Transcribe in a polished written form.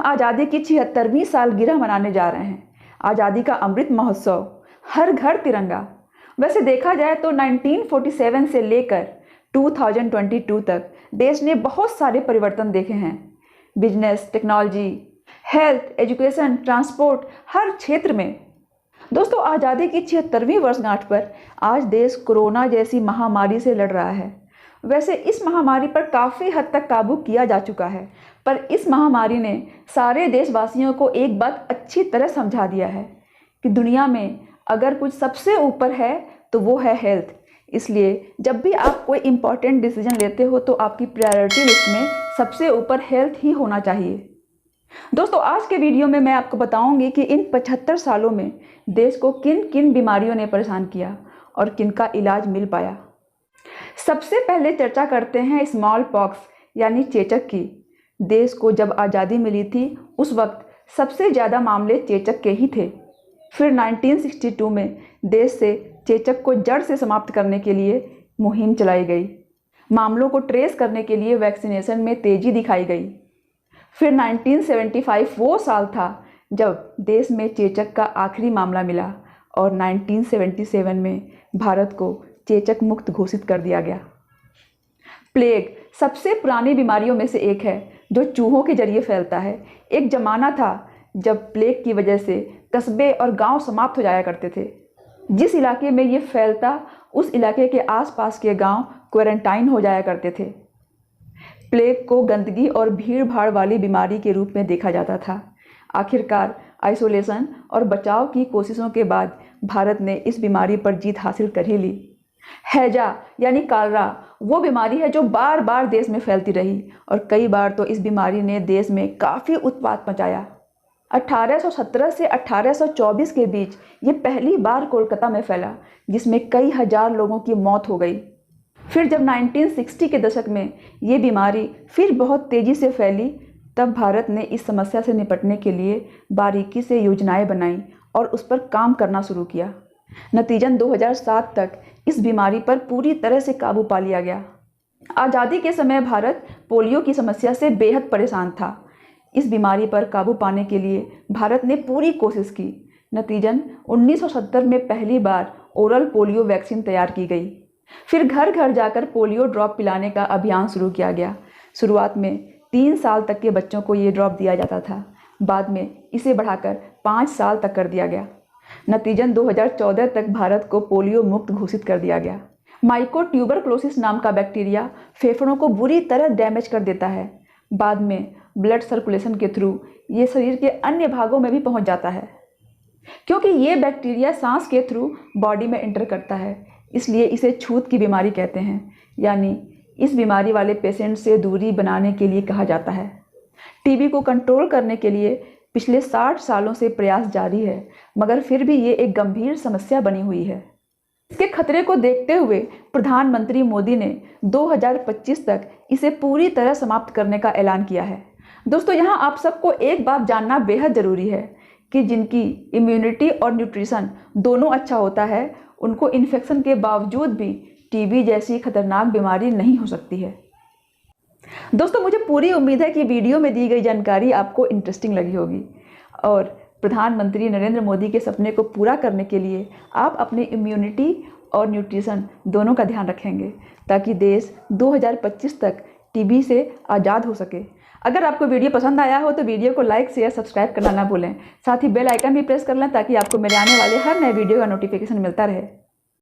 हम आज़ादी की 76वीं सालगिरह मनाने जा रहे हैं। आज़ादी का अमृत महोत्सव, हर घर तिरंगा। वैसे देखा जाए तो 1947 से लेकर 2022 तक देश ने बहुत सारे परिवर्तन देखे हैं। Business, technology, health, education, transport, हर क्षेत्र में। दोस्तों, आज़ादी की 76वीं वर्षगांठ पर आज देश कोरोना जैसी महामारी से लड़ रहा है। वैसे इस महामारी पर काफ़ी हद तक काबू किया जा चुका है, पर इस महामारी ने सारे देशवासियों को एक बात अच्छी तरह समझा दिया है कि दुनिया में अगर कुछ सबसे ऊपर है तो वो है हेल्थ। इसलिए जब भी आप कोई इम्पॉर्टेंट डिसीजन लेते हो तो आपकी प्रायोरिटी लिस्ट में सबसे ऊपर हेल्थ ही होना चाहिए। दोस्तों, आज के वीडियो में मैं आपको बताऊंगी कि इन 75 सालों में देश को किन किन बीमारियों ने परेशान किया और किन का इलाज मिल पाया। सबसे पहले चर्चा करते हैं स्मॉल पॉक्स यानी चेचक की। देश को जब आज़ादी मिली थी उस वक्त सबसे ज़्यादा मामले चेचक के ही थे। फिर 1962 में देश से चेचक को जड़ से समाप्त करने के लिए मुहिम चलाई गई। मामलों को ट्रेस करने के लिए वैक्सीनेशन में तेज़ी दिखाई गई। फिर 1975 वो साल था जब देश में चेचक का आखिरी मामला मिला और 1977 में भारत को चेचक मुक्त घोषित कर दिया गया। प्लेग सबसे पुरानी बीमारियों में से एक है जो चूहों के जरिए फैलता है। एक ज़माना था जब प्लेग की वजह से कस्बे और गांव समाप्त हो जाया करते थे। जिस इलाके में ये फैलता उस इलाके के आसपास के गांव क्वारंटाइन हो जाया करते थे। प्लेग को गंदगी और भीड़ भाड़ वाली बीमारी के रूप में देखा जाता था। आखिरकार आइसोलेशन और बचाव की कोशिशों के बाद भारत ने इस बीमारी पर जीत हासिल कर ही ली। हैजा यानी कालरा वो बीमारी है जो बार बार देश में फैलती रही और कई बार तो इस बीमारी ने देश में काफ़ी उत्पात मचाया। 1817 से 1824 के बीच ये पहली बार कोलकाता में फैला, जिसमें कई हजार लोगों की मौत हो गई। फिर जब 1960 के दशक में ये बीमारी फिर बहुत तेज़ी से फैली, तब भारत ने इस समस्या से निपटने के लिए बारीकी से योजनाएं बनाई और उस पर काम करना शुरू किया। नतीजन 2007 तक इस बीमारी पर पूरी तरह से काबू पा लिया गया। आज़ादी के समय भारत पोलियो की समस्या से बेहद परेशान था। इस बीमारी पर काबू पाने के लिए भारत ने पूरी कोशिश की। नतीजन 1970 में पहली बार ओरल पोलियो वैक्सीन तैयार की गई। फिर घर घर जाकर पोलियो ड्रॉप पिलाने का अभियान शुरू किया गया। शुरुआत में 3 साल तक के बच्चों को ये ड्रॉप दिया जाता था, बाद में इसे बढ़ाकर 5 साल तक कर दिया गया। नतीजन 2014 तक भारत को पोलियो मुक्त घोषित कर दिया गया। माइकोट्यूबरक्लोसिस नाम का बैक्टीरिया फेफड़ों को बुरी तरह डैमेज कर देता है। बाद में ब्लड सर्कुलेशन के थ्रू ये शरीर के अन्य भागों में भी पहुंच जाता है। क्योंकि ये बैक्टीरिया सांस के थ्रू बॉडी में एंटर करता है, इसलिए इसे छूत की बीमारी कहते हैं। यानी इस बीमारी वाले पेशेंट से दूरी बनाने के लिए कहा जाता है। टीबी को कंट्रोल करने के लिए पिछले 60 सालों से प्रयास जारी है, मगर फिर भी ये एक गंभीर समस्या बनी हुई है। इसके खतरे को देखते हुए प्रधानमंत्री मोदी ने 2025 तक इसे पूरी तरह समाप्त करने का ऐलान किया है। दोस्तों, यहाँ आप सबको एक बात जानना बेहद ज़रूरी है कि जिनकी इम्यूनिटी और न्यूट्रिशन दोनों अच्छा होता है, उनको इन्फेक्शन के बावजूद भी टीबी जैसी खतरनाक बीमारी नहीं हो सकती है। दोस्तों, मुझे पूरी उम्मीद है कि वीडियो में दी गई जानकारी आपको इंटरेस्टिंग लगी होगी और प्रधानमंत्री नरेंद्र मोदी के सपने को पूरा करने के लिए आप अपनी इम्यूनिटी और न्यूट्रिशन दोनों का ध्यान रखेंगे, ताकि देश 2025 तक टीबी से आज़ाद हो सके। अगर आपको वीडियो पसंद आया हो तो वीडियो को लाइक, शेयर, सब्सक्राइब करना ना भूलें। साथ ही बेल आइकन भी प्रेस कर लें ताकि आपको मेरे आने वाले हर नए वीडियो का नोटिफिकेशन मिलता रहे।